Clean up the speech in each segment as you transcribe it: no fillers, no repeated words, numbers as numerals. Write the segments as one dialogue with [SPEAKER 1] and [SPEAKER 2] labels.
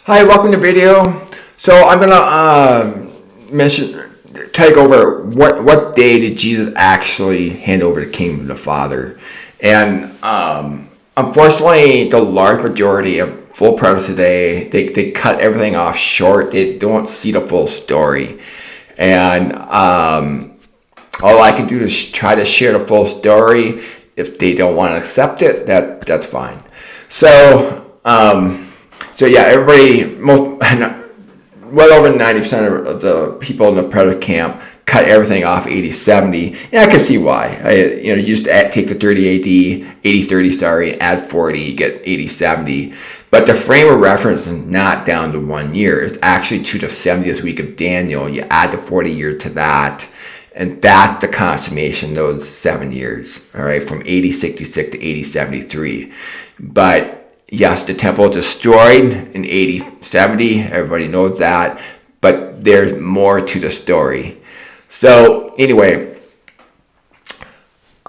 [SPEAKER 1] Hi, welcome to the video. So I'm gonna take over what day did Jesus actually hand over the kingdom to the Father, and unfortunately, the large majority of full predators today they cut everything off short. They don't see the full story, and all I can do is try to share the full story. If they don't want to accept it, that's fine. So. So yeah, well over 90% of the people in the predator camp cut everything off 80-70. And I can see why. You just take the 30 AD, 80-30, sorry, add 40, you get 80-70. But the frame of reference is not down to 1 year. It's actually to the 70th week of Daniel. You add the 40 year to that. And that's the consummation, those 7 years, all right, from 80-66 to 80-73. But yes, the temple destroyed in 80-70. Everybody knows that. But there's more to the story. So anyway,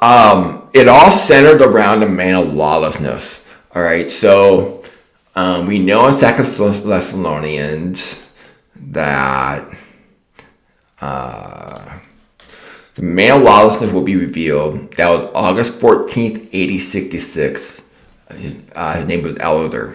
[SPEAKER 1] it all centered around the man of lawlessness. All right. So we know in 2 Thessalonians that the man of lawlessness will be revealed. That was August 14th, 80-66. His name was Eleazar,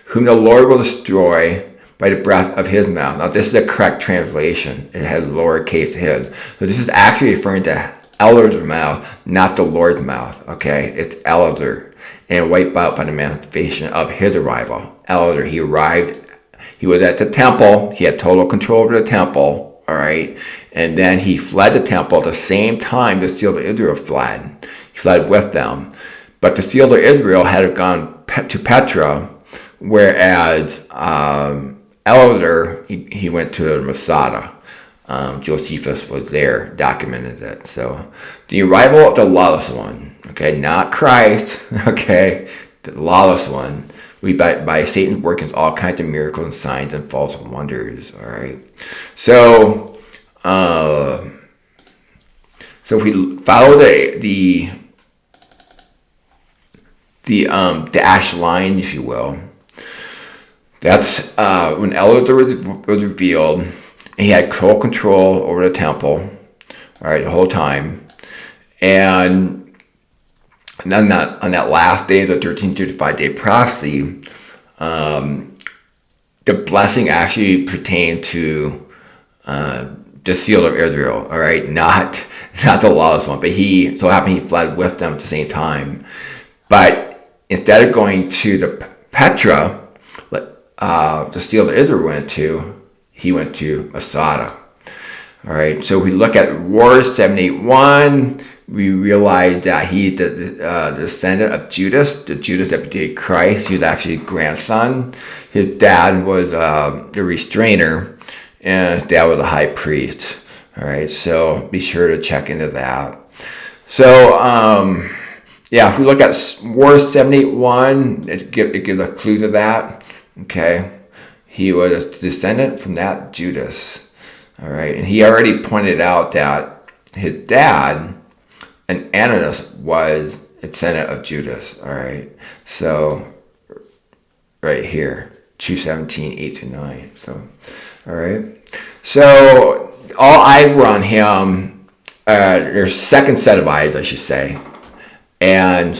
[SPEAKER 1] whom the Lord will destroy by the breath of his mouth. Now, this is a correct translation. It has lowercase his. So this is actually referring to Eleazar's mouth, not the Lord's mouth. Okay, it's Eleazar, and wiped out by the manifestation of his arrival. Eleazar, he arrived. He was at the temple. He had total control over the temple. All right, and then he fled the temple at the same time the seals of Israel fled. He fled with them. But the seals of Israel had gone to Petra, whereas Eleazar, he went to Masada. Josephus was there, documented it. So the arrival of the lawless one, okay, not Christ, okay, the lawless one, by Satan's workings, all kinds of miracles and signs and false wonders, all right. So if we follow the dashed line, if you will. That's when Eleazar was revealed, and he had full control over the temple, all right, the whole time. And then on that last day of the 1335-day prophecy, the blessing actually pertained to the seal of Israel, all right, not the lawless one, but he fled with them at the same time. But instead of going to the Petra, the seal that Israel went to, he went to Masada. All right. So if we look at Wars 781, we realize that he the descendant of Judas, the Judas that betrayed Christ. He was actually a grandson. His dad was the restrainer, and his dad was the high priest. All right. So be sure to check into that. So yeah, if we look at Wars 781, it gives a clue to that. Okay, he was a descendant from that Judas. All right, and he already pointed out that his dad, and Ananias, was a descendant of Judas. All right, so right here, 2:17, 8-9. So, all right, so all eyes were on him. There's second set of eyes, I should say. And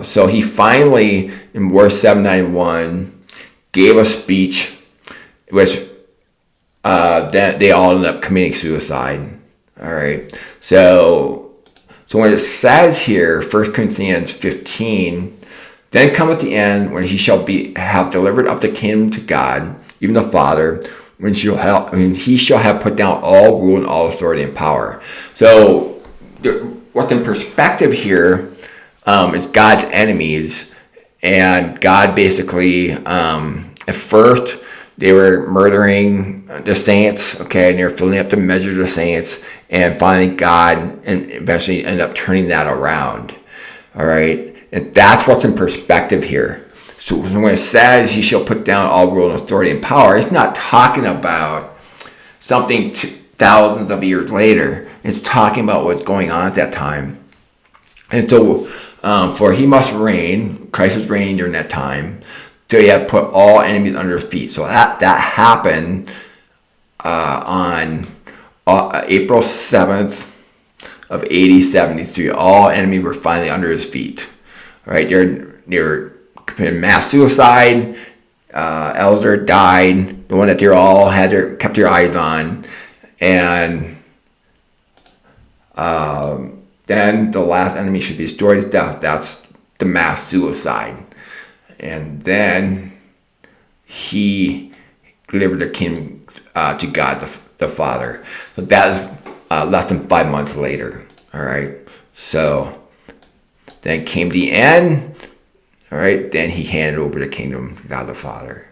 [SPEAKER 1] so he finally, in War 791, gave a speech, which then they all ended up committing suicide. All right. So when it says here, 1 Corinthians 15, then come at the end when he shall have delivered up the kingdom to God, even the Father, when he shall have put down all rule and all authority and power. So what's in perspective here is God's enemies, and God basically, at first, they were murdering the saints, okay, and they were filling up the measure of the saints, and finally God and eventually ended up turning that around, all right? And that's what's in perspective here. So when it says he shall put down all rule and authority and power, it's not talking about something thousands of years later. It's talking about what's going on at that time. And so, for he must reign, Christ was reigning during that time, So he had put all enemies under his feet. So that happened on April 7th of AD 73. All enemies were finally under his feet. All right, they were committing mass suicide. Elder died, the one that they all kept their eyes on, and then the last enemy should be destroyed is death. That's the mass suicide. And then he delivered the kingdom to God the Father. So that is less than 5 months later. All right. So then came the end. All right. Then he handed over the kingdom to God the Father.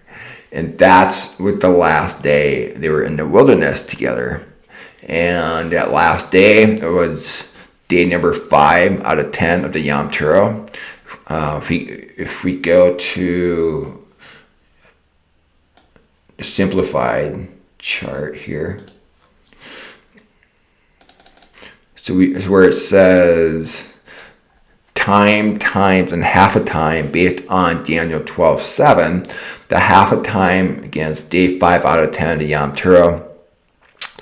[SPEAKER 1] And that's with the last day. They were in the wilderness together. And that last day, it was day number 5 out of 10 of the Yom Teruah. If we go to the simplified chart here, so it's where it says time, times, and half a time based on Daniel 12:7. The half a time, again, is day 5 out of 10 of the Yom Teruah.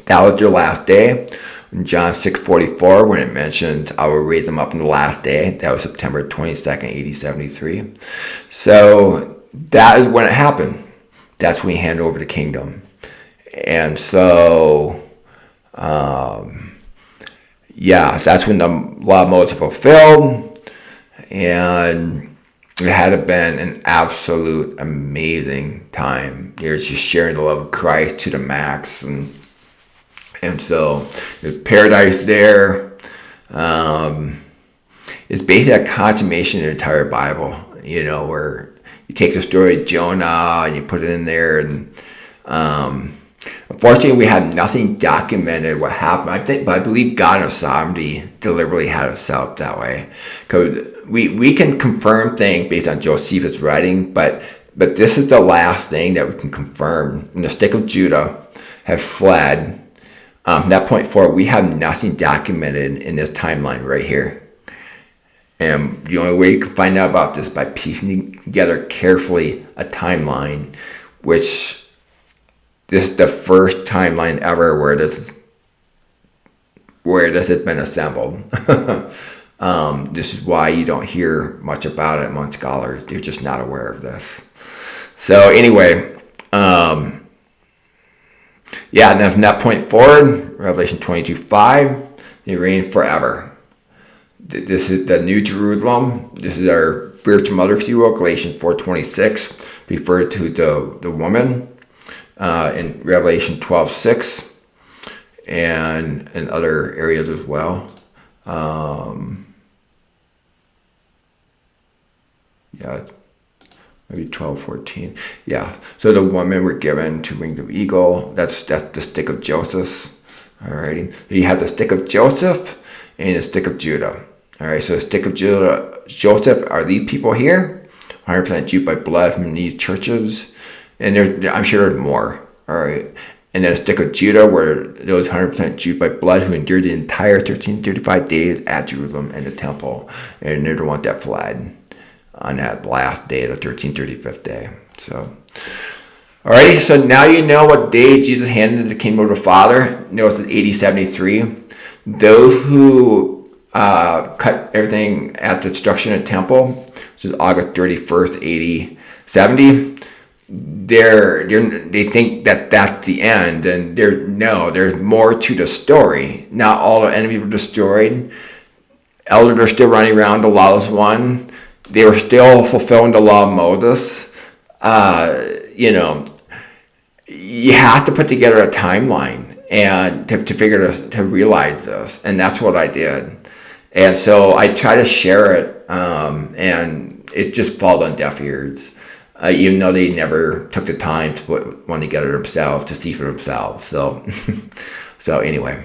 [SPEAKER 1] That was your last day. In John 6:44, when it mentions, I will raise them up in the last day. That was September 22nd, AD 73. So that is when it happened. That's when he handed over the kingdom. And so, that's when the law of Moses fulfilled. And it had been an absolute amazing time. You're just sharing the love of Christ to the max. And so there's paradise there. It's basically a consummation of the entire Bible, where you take the story of Jonah and you put it in there. And unfortunately, we have nothing documented what happened. But I believe God in His sovereignty deliberately had it set up that way. Because we can confirm things based on Josephus' writing, but this is the last thing that we can confirm. And the stick of Judah have fled. From that point forward, we have nothing documented in this timeline right here. And the only way you can find out about this is by piecing together carefully a timeline, which this is the first timeline ever where this has been assembled. This is why you don't hear much about it among scholars. They're just not aware of this. So anyway, and then from that point forward, Revelation 22:5, they reign forever. This is the New Jerusalem. This is our spiritual mother, if you will. Galatians 4:26 referred to the woman in Revelation 12:6 and in other areas as well. Maybe 12:14. So the women were given 2 wings of eagle. That's the stick of Joseph. Alrighty. You have the stick of Joseph and the stick of Judah. Alright, so the stick of Joseph are these people here, 100% Jew by blood from these churches. And I'm sure there's more. Alright. And then the stick of Judah were those 100% Jew by blood who endured the entire 1335 days at Jerusalem and the temple. And they're the ones that fled on that last day, the 1335th day. So, alrighty, so now you know what day Jesus handed the kingdom to the Father. Notice it's AD 73. Those who cut everything at the destruction of the temple, which is August 31st, AD 70, they think that that's the end, and there's more to the story. Not all the enemies were destroyed. Elders are still running around, the lawless one. They were still fulfilling the law of Moses. You have to put together a timeline and to realize this, and that's what I did. And so I try to share it, and it just falls on deaf ears. Even though they never took the time to put one together themselves, to see for themselves. So, anyway.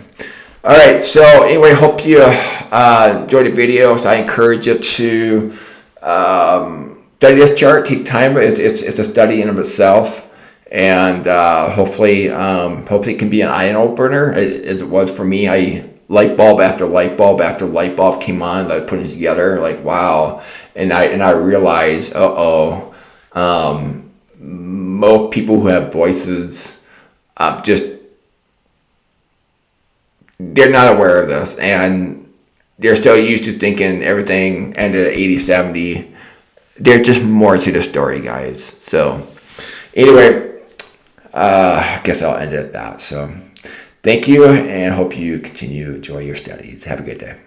[SPEAKER 1] All right, so anyway, hope you enjoyed the video. So I encourage you to study this chart, take time. It's a study in of itself. And hopefully it can be an eye opener, as it was for me. Light bulb after light bulb after light bulb came on, like putting it together, like wow. And I realized, Most people who have voices just they're not aware of this, and they're still used to thinking everything ended at 80, 70. There's just more to the story, guys. So anyway, I guess I'll end it at that. So thank you, and hope you continue to enjoy your studies. Have a good day.